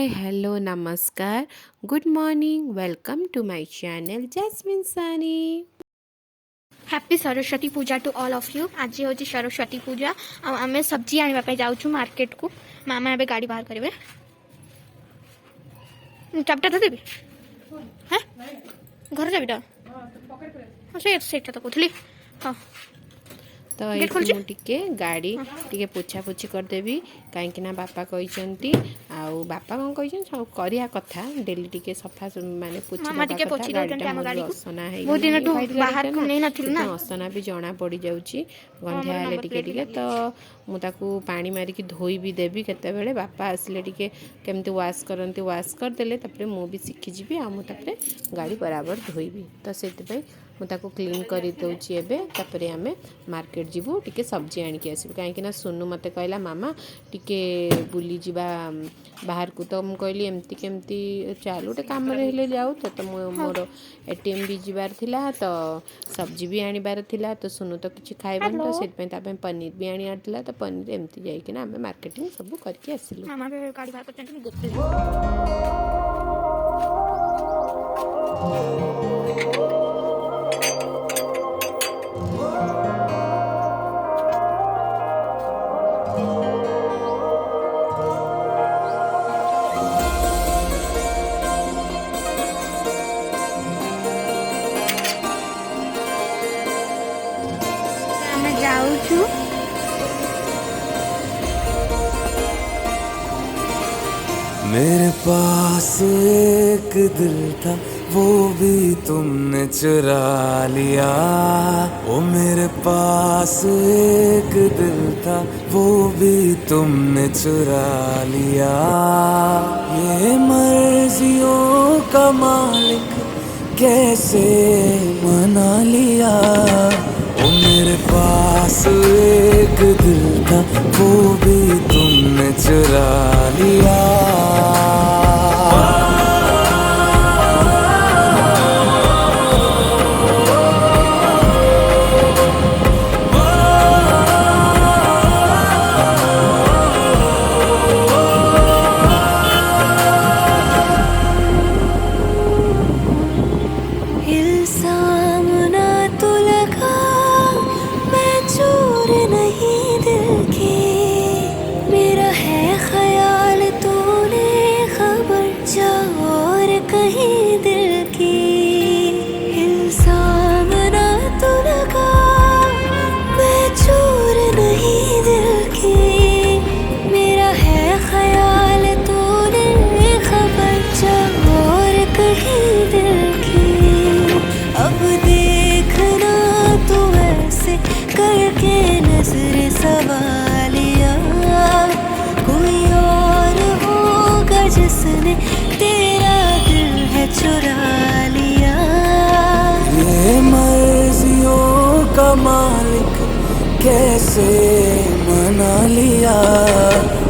हाय hello नमस्कार good morning welcome to my channel Jasmine Saini. Happy Saraswati Puja to all of you. आज हूँ सरस्वती पूजा आम सब्जी आने जाऊँ मार्केट को। मामा एवं गाड़ी बाहर करेंगे। चाबिटा तो देवी हाँ घर चाबिटा से तो कहली हाँ तो ये मुझे गाड़ी टी पोछा पोछी करदेवी कहीं बापा कहते बापा कौन कही सब करिया कथा डेली टी सफा माने पोछी गाड़ी असना असना भी जना पड़ जाऊँगी गंधिया हेल्ले टिके तो मुझे पानी मारिकी धोई भी देवी केते बापा आसिले टिके केमती वाश करती वाश करदे तापर मुझे शिखीजी आमुतापर गाड़ी बराबर धोईबी तो से मुझे क्लीन कर दूची एवं आम मार्केट जीवु टिके सब्जी आणिकी आसबु कहीं सोनू मत कहला मामा टिके बुली जीवा बाहर को तो मुझे कहली एमती केमती चल गोटे कम जाऊ तो मोर एटीएम भी जीवार थिला तो सब्जी भी आनिबार थिला तो सोनू तो किसी खाइबन तो से पनीर भी आनी आला तो पनीर एमती जाइकिना आम मार्केटिंग सब करके आसिलु। मेरे पास एक दिल था वो भी तुमने चुरा लिया। ओ मेरे पास एक दिल था वो भी तुमने चुरा लिया। ये मर्जियों का मालिक कैसे मना लिया। ओ मेरे पास एक दिल था वो भी तुमने चुरा लिया। सवालिया कोई और होगा जिसने तेरा दिल है चुरा लिया। ये मर्जियों का मालिक कैसे मना लिया।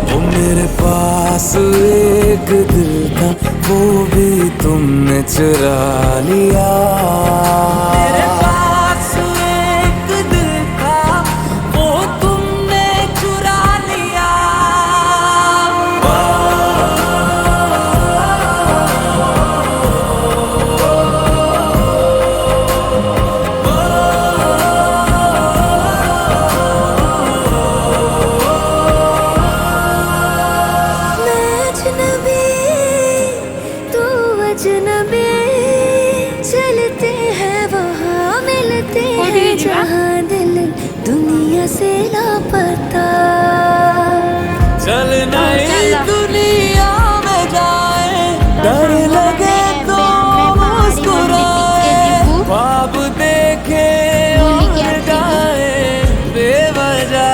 ओ मेरे पास एक दिल था वो भी तुमने चुरा लिया। चलते हैं वहाँ मिलते हैं जहाँ दिल दुनिया से लापता। चल नई दुनिया में जाए डर लगे तो मुस्कुराए ख्वाब देखे और गाए बेवजह।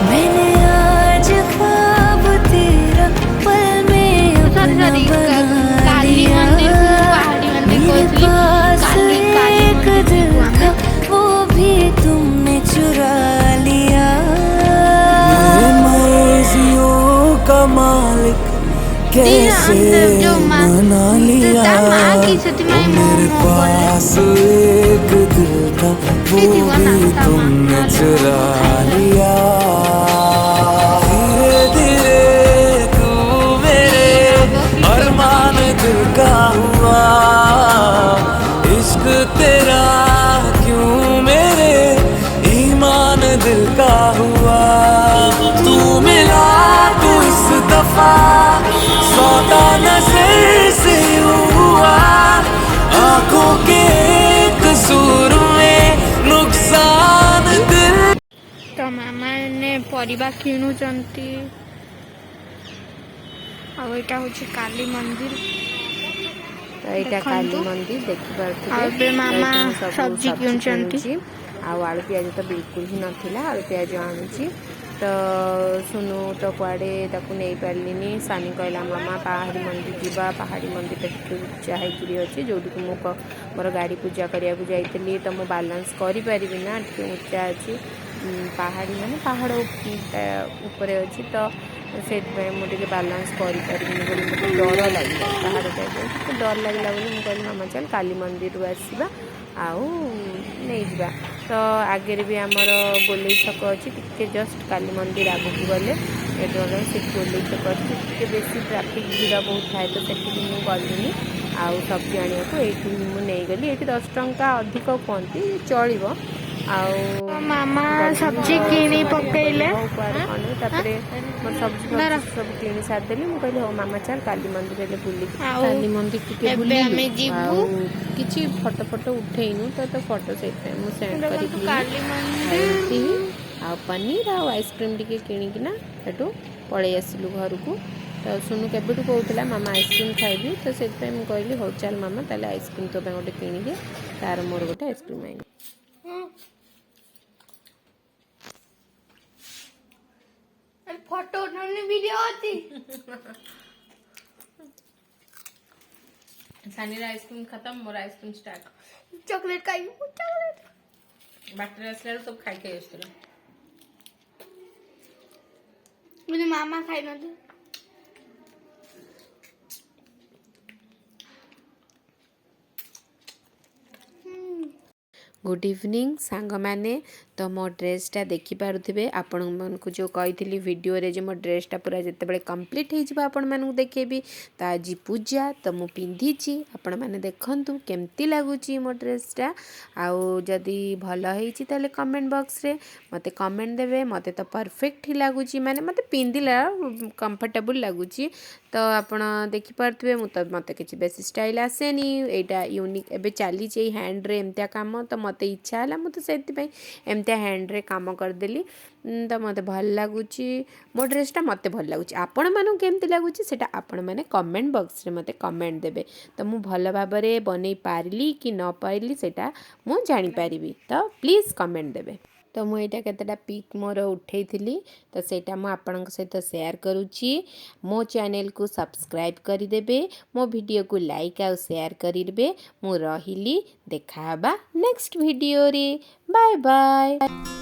मैंने आज ख्वाब तेरा पल में अपना बना लिया। मेरे पास एक दिल था वो भी तुमने चुरा लिया। ये मर्जियों का मालिक कैसे मना लिया। मेरे पास एक दिल था वो भी तुमने चुरा लिया। धीरे धीरे तू दिल का हुआ, तू मिला तो इस दफा सौदा नजर से हुआ, आंखों के कसूर में नुकसान दिल। तो मामा ने परिबा किणुचंती आ एटा होची काली मंदिर तो यहाँ काली मंदिर आ बे मामा देखिए सब्जी किणुचंती आलू पिज तो बिल्कुल ही नाला आलू पिज आणुची तो सुनु तो कुआडे ताकू नहीं पार्लिनी सानी कहला मामा पहाड़ी मंदिर जीवा पहाड़ी मंदिर टे उच्चा होकर अच्छे जो मोर गाड़ी पूजा करने को जाइली तो मुझे बालांस करें ना टे उच्चा अच्छी पहाड़ी माने पहाड़ ऊपर अच्छी तो से मुझे बालांस करें बोली मुझे डर लगे पहाड़ टाइप डर लगला बोली मुझे कहली मामा चल काली मंदिर आसवा आउ नहीं जा तो आगे भी आमर गोलई छक अच्छी टे जस्ट काली मंदिर आगू गले से गोलई छक अच्छी बेसी ट्राफिक भीड़ बहुत थाए तो से मुझे गलुनी आउ सब्जी आने को ये नहीं गली ये 10 टंका अधिक कहती चलो मामा सब्जी किणी पकेइले तापरे मोर सब्जी सब किणी सारदेली मु कहली हो मामा चल काली मंदिर ले बुली काली मंदिर टिके बुली किछि फोटो फोटो उठेइनु तो फोटो से मु सेंड करी काली मंदिर आ पनीर आ आइसक्रीम टिके किणी किना हेटू पळै आसिलु घर को तो सुनु केबेटू कहूला मामा आइसक्रीम खाइबी तो से मुझे कहली हो चल मामा ताले आइसक्रीम तो गोटे किणी दे तार मोर गोटे आइसक्रीम आइल फोटो उठाने वीडियो होती सानी आइसक्रीम खत्म मोर आइसक्रीम स्टार्ट चॉकलेट खाई चॉकलेट बाटर आसला सब खाई खाई आसला मुझे मामा खाई न दे गुड इवनिंग सांग मैंने तो मो ड्रेसटा देखिपे आपण मानक जो कही वीडियो रे जो मो ड्रेसटा पूरा जिते कंप्लीट हो आपण मानक देखेबी तो आज पूजा तो मु पिंधिची आपण मैंने देखंतु केमती लगुच मो ड्रेसटा आउ जदि भल होती ताले कमेंट बॉक्स रे मते कमेंट देवे मते तो परफेक्ट ही लगुच माने मते पिंधिला कंफर्टेबल लगुच तो आपण देखिपे मते किसी बेसी स्टाइल आसेनी एटा यूनिक एबे चली हैंड रे एमतिया काम तो मते इच्छा है मुझे से एमतिया हैंड रे काम करदेली तो मत भल लगुच मो ड्रेसटा मत भल लगुच आपण मानू केमती लगुच सेटा आपण मैंने कमेंट बॉक्स रे मते कमेंट देबे तो मु भल भाबरे बनै पारली कि न पारली सेटा मु जानि पारिबी तो प्लीज कमेंट देबे तो मुझे केतेटा पिक मोर उठे तो सेटा मु आपनक सहित शेयर करुच्ची मो चैनल को सब्सक्राइब करदेबे मो वीडियो को लाइक आ शेयर करेंगे मु रहिली देखा नेक्स्ट वीडियो रे बाय बाय।